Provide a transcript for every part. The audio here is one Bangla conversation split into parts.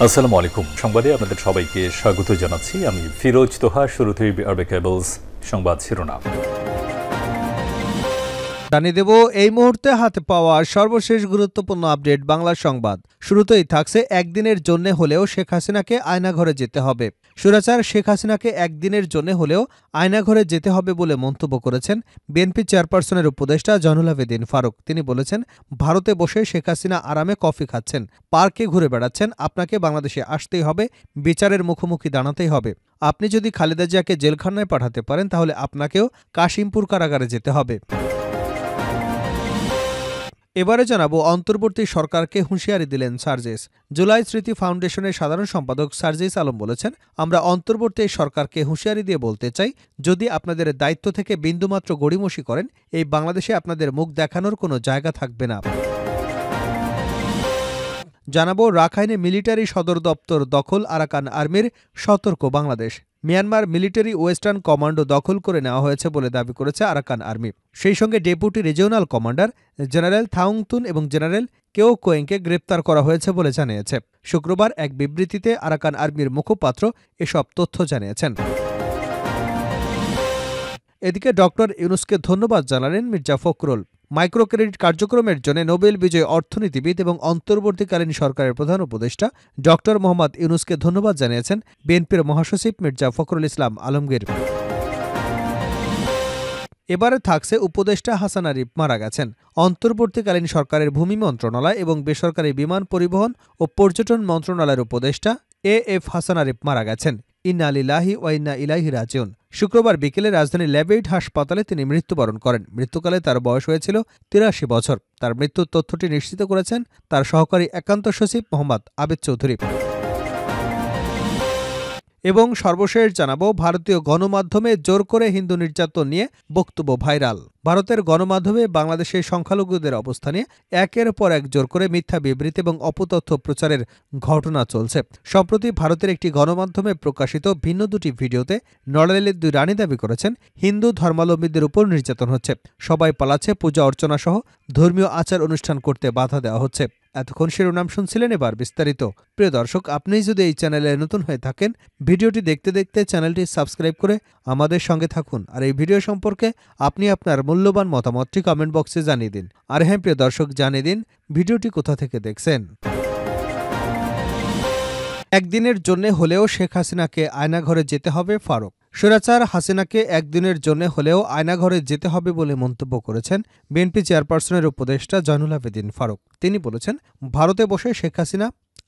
আসসালামু আলাইকুম। সংবাদে আপনাদের সবাইকে স্বাগত জানাচ্ছি। আমি ফিরোজ তোহা। শুরুতেই আরবে কেবলস সংবাদ শিরোনাম জানিয়ে দেব এই মুহূর্তে হাতে পাওয়া সর্বশেষ গুরুত্বপূর্ণ আপডেট বাংলা সংবাদ। শুরুতেই থাকছে একদিনের জন্য হলেও শেখ হাসিনাকে আয়নাঘরে যেতে হবে। স্বৈরাচার শেখ হাসিনাকে একদিনের জন্য হলেও আয়নাঘরে যেতে হবে বলে মন্তব্য করেছেন বিএনপি চেয়ারপারসনের উপদেষ্টা জয়নুল আবেদীন ফারুক। তিনি বলেছেন, ভারতে বসে শেখ হাসিনা আরামে কফি খাচ্ছেন, পার্কে ঘুরে বেড়াচ্ছেন, আপনাকে বাংলাদেশে আসতেই হবে, বিচারের মুখোমুখি দাঁড়াতেই হবে। আপনি যদি খালেদা জিয়াকে জেলখানায় পাঠাতে পারেন তাহলে আপনাকেও কাশিমপুর কারাগারে যেতে হবে। এবারে জানাবো অন্তর্বর্তী সরকারকে হুঁশিয়ারি দিলেন সার্জিস। জুলাই স্মৃতি ফাউন্ডেশনের সাধারণ সম্পাদক সার্জিস আলম বলেছেন, আমরা অন্তর্বর্তী সরকারকে হুঁশিয়ারি দিয়ে বলতে চাই, যদি আপনাদের দায়িত্ব থেকে বিন্দুমাত্র গড়িমসি করেন, এই বাংলাদেশে আপনাদের মুখ দেখানোর কোনো জায়গা থাকবে না। জানাবো রাখাইনে মিলিটারি সদর দপ্তর দখল, আরাকান আর্মির সতর্ক Bangladesh. Myanmar military western commando দখল করে নেওয়া হয়েছে বলে দাবি করেছে আরাকান আর্মি। সেই সঙ্গে ডেপুটি রিজিওনাল কমান্ডার জেনারেল থাউংতুন এবং জেনারেল কেও কোয়েংকে গ্রেপ্তার করা হয়েছে বলে জানিয়েছে। শুক্রবার এক বিবৃতিতে আরাকান আর্মির মুখপাত্র এসব তথ্য জানিয়েছেন। এদিকে ডক্টর ইউনূসকে ধন্যবাদ জানালেন মির্জা ফখরুল। মাইক্রো ক্রেডিট কার্যক্রমের জন্য নোবেল বিজয়ী অর্থনীতিবিদ এবং অন্তর্বর্তীকালীন সরকারের প্রধান উপদেষ্টা ডক্টর মোহাম্মদ ইউনূসকে ধন্যবাদ জানিয়েছেন বিএনপির মহাসচিব মির্জা ফখরুল ইসলাম আলমগীর। এবারে থাকছে উপদেষ্টা হাসান আরিফ মারা গেছেন। অন্তর্বর্তীকালীন সরকারের ভূমি মন্ত্রণালয় এবং বেসরকারি বিমান পরিবহন ও পর্যটন মন্ত্রণালয়ের উপদেষ্টা এএফ হাসান আরিফ মারা গেছেন। ইন্না লিল্লাহি ওয়া ইন্না ইলাইহি রাজিউন। শুক্রবার বিকেলে রাজধানীর লেবেইড হাসপাতালে তিনি মৃত্যুবরণ করেন। মৃত্যুকালে তার বয়স হয়েছিল ৮৩ বছর। তার মৃত্যুর তথ্যটি নিশ্চিত করেছেন তার সহকারী একান্ত সচিব মোহাম্মদ আবেদ চৌধুরী। এবং সর্বশেষ জানাবো ভারতীয় গণমাধ্যমে জোর করে হিন্দু নির্যাতন নিয়ে বক্তব্য ভাইরাল। ভারতের গণমাধ্যমে বাংলাদেশের সংখ্যালঘুদের অবস্থানে একের পর এক জোর করে মিথ্যা বিবৃতি এবং অপতথ্য প্রচারের ঘটনা চলছে। সম্প্রতি ভারতের একটি গণমাধ্যমে প্রকাশিত ভিন্ন দুটি ভিডিওতে নড়াইলের দুই রানী দাবি করেছেন, হিন্দু ধর্মাবলম্বীদের উপর নির্যাতন হচ্ছে, সবাই পালাচ্ছে, পূজা অর্চনা সহ ধর্মীয় আচার অনুষ্ঠান করতে বাধা দেওয়া হচ্ছে। এতক্ষণ শিরোনাম শুনছিলেন, এবার বিস্তারিত। প্রিয় দর্শক, আপনি যদি এই চ্যানেলে নতুন হয়ে থাকেন, ভিডিওটি দেখতে দেখতে চ্যানেলটি সাবস্ক্রাইব করে আমাদের সঙ্গে থাকুন। আর এই ভিডিও সম্পর্কে আপনি আপনার মূল্যবান মতামতটি কমেন্ট বক্সে জানিয়ে দিন। আর হ্যাঁ প্রিয় দর্শক, জানিয়ে দিন ভিডিওটি কোথা থেকে দেখছেন। একদিনের জন্য হলেও শেখ হাসিনাকে আয়নাঘরে যেতে হবে ফারুক। স্বৈরাচার হাসিনাকে একদিনের জন্য হলেও আয়নাঘরে যেতে হবে বলে মন্তব্য করেছেন বিএনপি চেয়ারপারসনের উপদেষ্টা জয়নুল আবেদীন ফারুক। তিনি বলেছেন, ভারতে বসে শেখ হাসিনা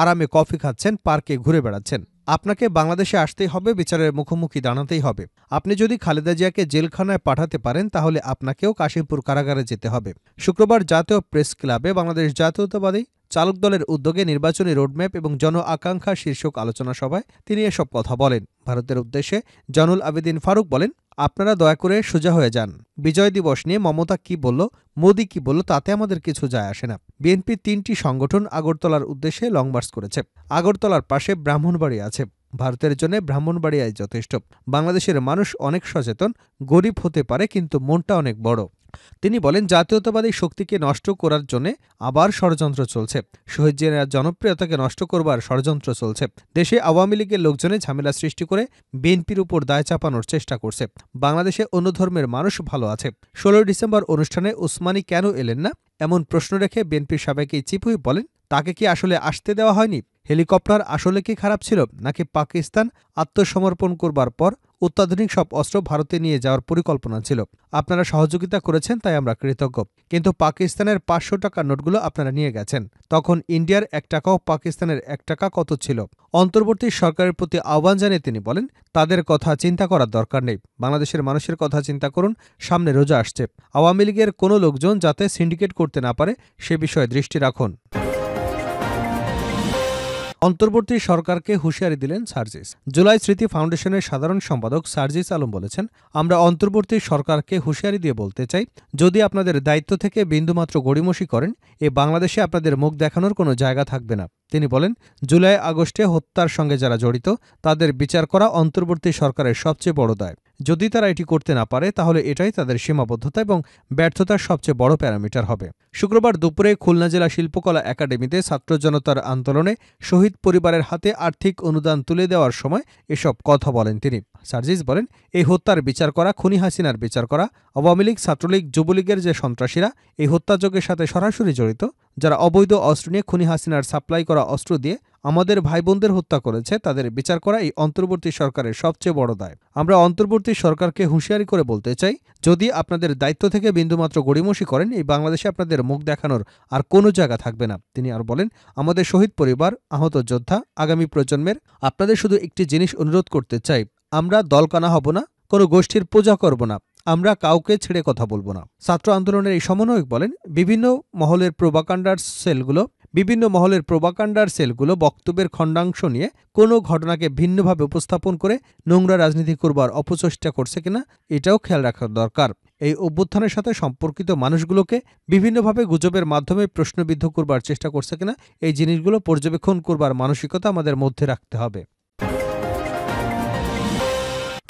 আরামে কফি খাচ্ছেন, পার্কে ঘুরে বেড়াচ্ছেন, আপনাকে বাংলাদেশে আসতেই হবে, বিচারের মুখোমুখি দাঁড়াতেই হবে। আপনি যদি খালেদা জিয়াকে জেলখানায় পাঠাতে পারেন তাহলে আপনাকেও কাশিমপুর কারাগারে যেতে হবে। শুক্রবার জাতীয় প্রেস ক্লাবে বাংলাদেশ জাতীয়তাবাদী চালক দলের উদ্যোগে নির্বাচনী রোডম্যাপ এবং জন আকাঙ্ক্ষা শীর্ষক আলোচনা সভায় তিনি এসব কথা বলেন। ভারতের উদ্দেশ্যে জয়নুল আবেদীন ফারুক বলেন, আপনারা দয়া করে সোজা হয়ে যান। বিজয় দিবস নিয়ে মমতা কি বলল, মোদি কি বলল, তাতে আমাদের কিছু যায় আসে না। বিএনপির ৩টি সংগঠন আগরতলার উদ্দেশ্যে লং মার্চ করেছে। আগরতলার পাশে ব্রাহ্মণবাড়ি আছে। ভারতের জন্য ব্রাহ্মণবাড়িয়াই যথেষ্ট। বাংলাদেশের মানুষ অনেক সচেতন, গরিব হতে পারে কিন্তু মনটা অনেক বড়। তিনি বলেন, জাতীয়তাবাদী শক্তিকে নষ্ট করার জন্য আবার ষড়যন্ত্র চলছে। শহীদ জিয়ার জনপ্রিয়তাকে নষ্ট করবার ষড়যন্ত্র চলছে। দেশে আওয়ামী লীগের লোকজনে ঝামেলা সৃষ্টি করে বিএনপির উপর দায় চাপানোর চেষ্টা করছে। বাংলাদেশে অন্য ধর্মের মানুষ ভালো আছে। ১৬ ডিসেম্বর অনুষ্ঠানে উসমানী কেন এলেন না এমন প্রশ্ন রেখে বিএনপির সাবেক এই চিফ হুইপ বলেন, তাকে কি আসলে আসতে দেওয়া হয়নি? হেলিকপ্টার আসলে কি খারাপ ছিল, নাকি পাকিস্তান আত্মসমর্পণ করবার পর অত্যাধুনিক সব অস্ত্র ভারতে নিয়ে যাওয়ার পরিকল্পনা ছিল? আপনারা সহযোগিতা করেছেন, তাই আমরা কৃতজ্ঞ। কিন্তু পাকিস্তানের ৫০০ টাকার নোটগুলো আপনারা নিয়ে গেছেন। তখন ইন্ডিয়ার ১ টাকাও পাকিস্তানের ১ টাকা কত ছিল? অন্তর্বর্তী সরকারের প্রতি আহ্বান জানিয়ে তিনি বলেন, তাদের কথা চিন্তা করার দরকার নেই, বাংলাদেশের মানুষের কথা চিন্তা করুন। সামনে রোজা আসছে, আওয়ামী লীগের কোনো লোকজন যাতে সিন্ডিকেট করতে না পারে সে বিষয়ে দৃষ্টি রাখুন। অন্তর্বর্তী সরকারকে হুঁশিয়ারি দিলেন সার্জিস। জুলাই স্মৃতি ফাউন্ডেশনের সাধারণ সম্পাদক সার্জিস আলম বলেছেন, আমরা অন্তর্বর্তী সরকারকে হুঁশিয়ারি দিয়ে বলতে চাই, যদি আপনাদের দায়িত্ব থেকে বিন্দুমাত্র গড়িমসি করেন, এ বাংলাদেশে আপনাদের মুখ দেখানোর কোনো জায়গা থাকবে না। তিনি বলেন, জুলাই আগস্টে হত্যার সঙ্গে যারা জড়িত তাদের বিচার করা অন্তর্বর্তী সরকারের সবচেয়ে বড় দায়। যদি তারা এটি করতে না পারে তাহলে এটাই তাদের সীমাবদ্ধতা এবং ব্যর্থতার সবচেয়ে বড় প্যারামিটার হবে। শুক্রবার দুপুরে খুলনা জেলা শিল্পকলা একাডেমিতে ছাত্র জনতার আন্দোলনে শহীদ পরিবারের হাতে আর্থিক অনুদান তুলে দেওয়ার সময় এসব কথা বলেন তিনি। সার্জিস বলেন, এই হত্যার বিচার করা, খুনি হাসিনার বিচার করা, আওয়ামী লীগ, ছাত্রলীগ, যুবলীগের যে সন্ত্রাসীরা এই হত্যাযজ্ঞের সাথে সরাসরি জড়িত, যারা অবৈধ অস্ত্র নিয়ে খুনি হাসিনার সাপ্লাই করা অস্ত্র দিয়ে আমাদের ভাই বোনদের হত্যা করেছে, তাদের বিচার করা এই অন্তর্বর্তী সরকারের সবচেয়ে বড় দায়। আমরা অন্তর্বর্তী সরকারকে হুঁশিয়ারি করে বলতে চাই, যদি আপনাদের দায়িত্ব থেকে বিন্দুমাত্র গড়িমসি করেন, এই বাংলাদেশে আপনাদের মুখ দেখানোর আর কোনো জায়গা থাকবে না। তিনি আর বলেন, আমাদের শহীদ পরিবার, আহত যোদ্ধা, আগামী প্রজন্মের আপনাদের শুধু একটি জিনিস অনুরোধ করতে চাই, আমরা দলকানা হব না, কোনো গোষ্ঠীর পূজা করব না, আমরা কাউকে ছেড়ে কথা বলবো না। ছাত্র আন্দোলনের এই সমন্বয়ক বলেন, বিভিন্ন মহলের প্রোপাগান্ডার সেলগুলো বক্তব্যের খণ্ডাংশ নিয়ে কোনো ঘটনাকে ভিন্নভাবে উপস্থাপন করে নোংরা রাজনীতি করবার অপচেষ্টা করছে কিনা এটাও খেয়াল রাখা দরকার। এই অভ্যুত্থানের সাথে সম্পর্কিত মানুষগুলোকে বিভিন্নভাবে গুজবের মাধ্যমে প্রশ্নবিদ্ধ করবার চেষ্টা করছে কিনা এই জিনিসগুলো পর্যবেক্ষণ করবার মানসিকতা আমাদের মধ্যে রাখতে হবে।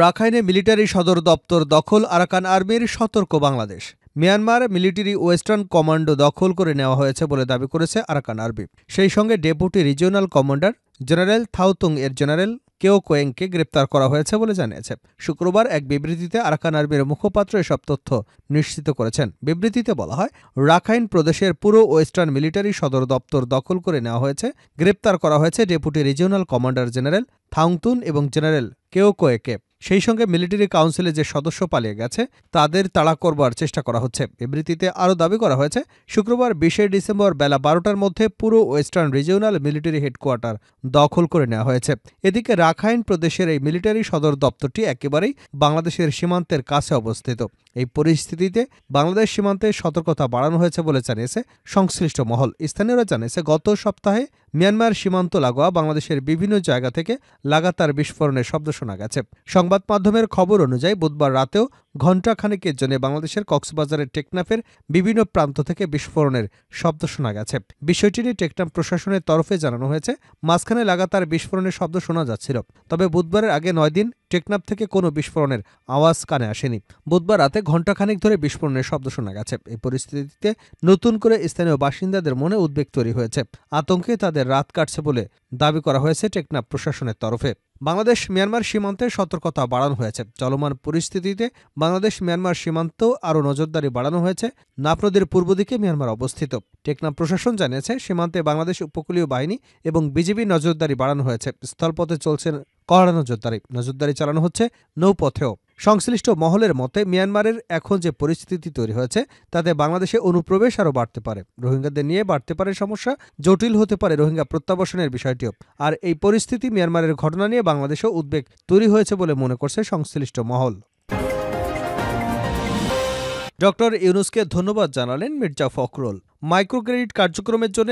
রাখাইনে মিলিটারি সদর দপ্তর দখল, আরাকান আর্মির সতর্ক Bangladesh. Myanmar military western commando দখল করে নেওয়া হয়েছে বলে দাবি করেছে আরাকান আর্মি। সেই সঙ্গে ডেপুটি রিজিওনাল কমান্ডার জেনারেল থাউতুং এর জেনারেল কেও কোয়েংকে গ্রেপ্তার করা হয়েছে বলে জানিয়েছে। শুক্রবার এক বিবৃতিতে আরাকান আর্মির মুখপাত্র এসব তথ্য নিশ্চিত করেছেন। বিবৃতিতে বলা হয়, রাখাইন প্রদেশের পুরো ওয়েস্টার্ন মিলিটারি সদর দপ্তর দখল করে নেওয়া হয়েছে। গ্রেপ্তার করা হয়েছে ডেপুটি রিজিওনাল কমান্ডার জেনারেল থাউতুন এবং জেনারেল কেও কোয়েকে। সেই সঙ্গে মিলিটারি কাউন্সিলে যে সদস্য পালিয়ে গেছে তাদের তাড়া করবার চেষ্টা করা হচ্ছে। বিবৃতিতে আরও দাবি করা হয়েছে, শুক্রবার 20 ডিসেম্বর বেলা 12টার মধ্যে পুরো ওয়েস্টার্ন রিজিওনাল মিলিটারি হেডকোয়ার্টার দখল করে নেওয়া হয়েছে। এদিকে রাখাইন প্রদেশের এই মিলিটারি সদর দপ্তরটি একেবারেই বাংলাদেশের সীমান্তের কাছে অবস্থিত। এই পরিস্থিতিতে বাংলাদেশ সীমান্তে সতর্কতা বাড়ানো হয়েছে বলে জানিয়েছে সংশ্লিষ্ট মহল। স্থানীয়রা জানিয়েছে, গত সপ্তাহে মিয়ানমার সীমান্ত লাগোয়া বাংলাদেশের বিভিন্ন জায়গা থেকে লাগাতার বিস্ফোরণের শব্দ শোনা গেছে। সংবাদ মাধ্যমের খবর অনুযায়ী বুধবার রাতেও ঘণ্টাখানেকের জন্য বাংলাদেশের কক্সবাজারের টেকনাফের বিভিন্ন প্রান্ত থেকে বিস্ফোরণের শব্দ শোনা গেছে। বিষয়টি নিয়ে টেকনাফ প্রশাসনের তরফে জানানো হয়েছে, মাঝখানে লাগাতার বিস্ফোরণের শব্দ শোনা যাচ্ছিল, তবে বুধবারের আগে 9 দিন টেকনাফ থেকে কোনো বিস্ফোরণের আওয়াজ কানে আসেনি। বুধবার রাতে ঘণ্টাখানেক ধরে বিস্ফোরণের শব্দ শোনা গেছে। এই পরিস্থিতিতে নতুন করে স্থানীয় বাসিন্দাদের মনে উদ্বেগ তৈরি হয়েছে। আতঙ্কে তাদের রাত কাটছে বলে দাবি করা হয়েছে টেকনাফ প্রশাসনের তরফে। বাংলাদেশ মিয়ানমার সীমান্তে সতর্কতা বাড়ানো হয়েছে। চলমান পরিস্থিতিতে বাংলাদেশ মিয়ানমার সীমান্ত আরও নজরদারি বাড়ানো হয়েছে। নাফ নদীর পূর্ব দিকে মিয়ানমার অবস্থিত। টেকনাফ প্রশাসন জানিয়েছে, সীমান্তে বাংলাদেশ উপকূলীয় বাহিনী এবং বিজিবি নজরদারি বাড়ানো হয়েছে। স্থলপথে চলছে কড়া নজরদারি চালানো হচ্ছে নৌপথেও। সংশ্লিষ্ট মহলের মতে, মিয়ানমারের এখন যে পরিস্থিতি তৈরি হয়েছে তাতে বাংলাদেশে অনুপ্রবেশ আরও বাড়তে পারে। রোহিঙ্গাদের নিয়ে বাড়তে পারে সমস্যা, জটিল হতে পারে রোহিঙ্গা প্রত্যাবাসনের বিষয়টিও। আর এই পরিস্থিতি মিয়ানমারের ঘটনা নিয়ে বাংলাদেশেও উদ্বেগ তৈরি হয়েছে বলে মনে করছে সংশ্লিষ্ট মহল। ডক্টর ইউনূসকে ধন্যবাদ জানালেন মির্জা ফখরুল। মাইক্রো ক্রেডিট কার্যক্রমের জন্য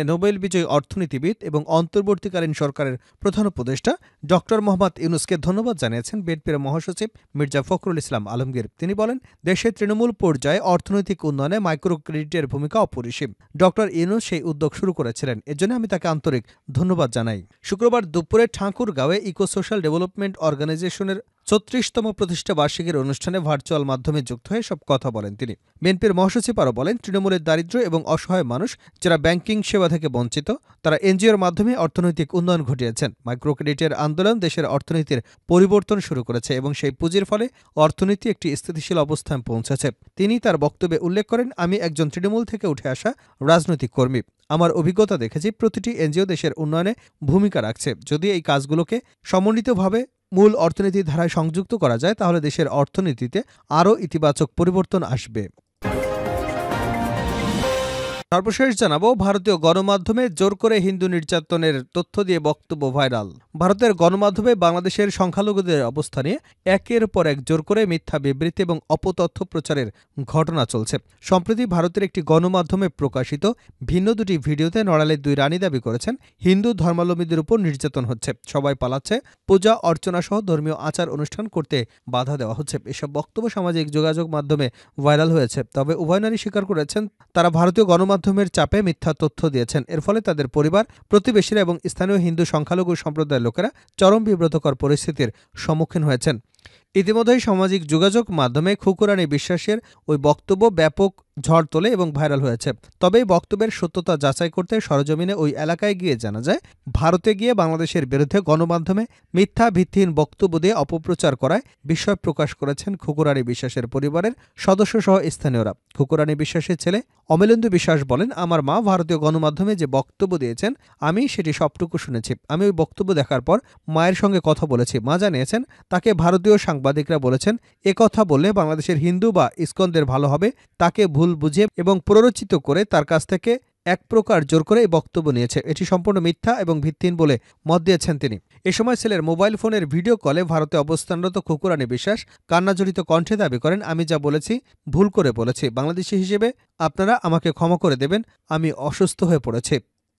নোবেল বিজয়ী অর্থনীতিবিদ এবং অন্তর্বর্তীকালীন সরকারের প্রধান উপদেষ্টা ডক্টর মোহাম্মদ ইউনূসকে ধন্যবাদ জানিয়েছেন বিএনপির মহাসচিব মির্জা ফখরুল ইসলাম আলমগীর। তিনি বলেন, দেশের তৃণমূল পর্যায়ে অর্থনৈতিক উন্নয়নে মাইক্রো ক্রেডিটের ভূমিকা অপরিসীম। ডক্টর ইউনূস সেই উদ্যোগ শুরু করেছিলেন, এজন্য আমি তাকে আন্তরিক ধন্যবাদ জানাই। শুক্রবার দুপুরে ঠাকুরগাঁওয়ে ইকো সোশ্যাল ডেভেলপমেন্ট অর্গানাইজেশনের ৩৬তম প্রতিষ্ঠা বার্ষিকীর অনুষ্ঠানে ভার্চুয়াল মাধ্যমে যুক্ত হয়ে সব কথা বলেন তিনি। বিএনপির মহাসচিব আরও বলেন, তৃণমূলের দারিদ্র্য এবং অসহায় মানুষ যারা ব্যাংকিং সেবা থেকে বঞ্চিত, তারা এনজিওর মাধ্যমে অর্থনৈতিক উন্নয়ন ঘটিয়েছেন। মাইক্রো ক্রেডিটের আন্দোলন দেশের অর্থনীতির পরিবর্তন শুরু করেছে এবং সেই পুঁজির ফলে অর্থনীতি একটি স্থিতিশীল অবস্থানে পৌঁছেছে। তিনি তার বক্তব্যে উল্লেখ করেন, আমি একজন তৃণমূল থেকে উঠে আসা রাজনৈতিক কর্মী। আমার অভিজ্ঞতা দেখেছি প্রতিটি এনজিও দেশের উন্নয়নে ভূমিকা রাখছে। যদি এই কাজগুলোকে সমন্বিতভাবে মূল অর্থনীতির ধারায় সংযুক্ত করা যায় তাহলে দেশের অর্থনীতিতে আরও ইতিবাচক পরিবর্তন আসবে। সর্বশেষ জানাবো, ভারতীয় গণমাধ্যমে জোর করে হিন্দু নির্যাতনের তথ্য দিয়ে বক্তব্য ভাইরাল। ভারতের গণমাধ্যমে বাংলাদেশের সংখ্যালঘুদের অবস্থা নিয়ে একের পর এক জোর করে মিথ্যা বিবৃতি এবং অপতথ্য প্রচারের ঘটনা চলছে। সম্প্রতি ভারতের একটি গণমাধ্যমে প্রকাশিত ভিন্ন দুটি ভিডিওতে নড়াইলের 2 রানী দাবি করেছেন হিন্দু ধর্মাবলম্বীদের উপর নির্যাতন হচ্ছে, সবাই পালাচ্ছে, পূজা অর্চনা সহ ধর্মীয় আচার অনুষ্ঠান করতে বাধা দেওয়া হচ্ছে। এসব বক্তব্য সামাজিক যোগাযোগ মাধ্যমে ভাইরাল হয়েছে। তবে উভয় নারী স্বীকার করেছেন তারা ভারতীয় গণমাধ্যমে গণমাধ্যমের চাপে মিথ্যা তথ্য দিয়েছেন। এর ফলে তাদের পরিবার, প্রতিবেশীরা এবং স্থানীয় হিন্দু সংখ্যালঘু সম্প্রদায়ের লোকেরা চরম বিব্রতকর পরিস্থিতির সম্মুখীন হয়েছেন। ইতিমধ্যেই সামাজিক যোগাযোগ মাধ্যমে খুকুরানী বিশ্বাসের ওই বক্তব্য ব্যাপক ঝড় তোলে এবং ভাইরাল হয়েছে। তবে এই বক্তব্যের সত্যতা যাচাই করতে সরেজমিনে ওই এলাকায় গিয়ে জানা যায়, ভারতে গিয়ে বাংলাদেশের বিরুদ্ধে গণমাধ্যমে মিথ্যা ভিত্তিহীন বক্তব্য দিয়ে অপপ্রচার করায় বিস্ময় প্রকাশ করেছেন খুকুরানী বিশ্বাসের পরিবারের সদস্যসহ স্থানীয়রা। খুকুরানী বিশ্বাসের ছেলে অমলেন্দু বিশ্বাস বলেন, আমার মা ভারতীয় গণমাধ্যমে যে বক্তব্য দিয়েছেন আমি সেটি সবটুকু শুনেছি। আমি ওই বক্তব্য দেখার পর মায়ের সঙ্গে কথা বলেছি। মা জানিয়েছেন তাকে ভারতীয় সাংবাদিকরা বলেছেন একথা বললে বাংলাদেশের হিন্দু বা ইসকনদের ভালো হবে। তাকে ভুল বুঝিয়ে এবং প্ররোচিত করে তার কাছ থেকে এক প্রকার জোর করে এই বক্তব্য নিয়েছে। এটি সম্পূর্ণ মিথ্যা এবং ভিত্তিহীন বলে মত দিয়েছেন তিনি। এ সময় ছেলের মোবাইল ফোনের ভিডিও কলে ভারতে অবস্থানরত খুকুরানী বিশ্বাস কান্নাজড়িত কণ্ঠে দাবি করেন, আমি যা বলেছি ভুল করে বলেছি। বাংলাদেশি হিসেবে আপনারা আমাকে ক্ষমা করে দেবেন, আমি অসুস্থ হয়ে পড়েছি।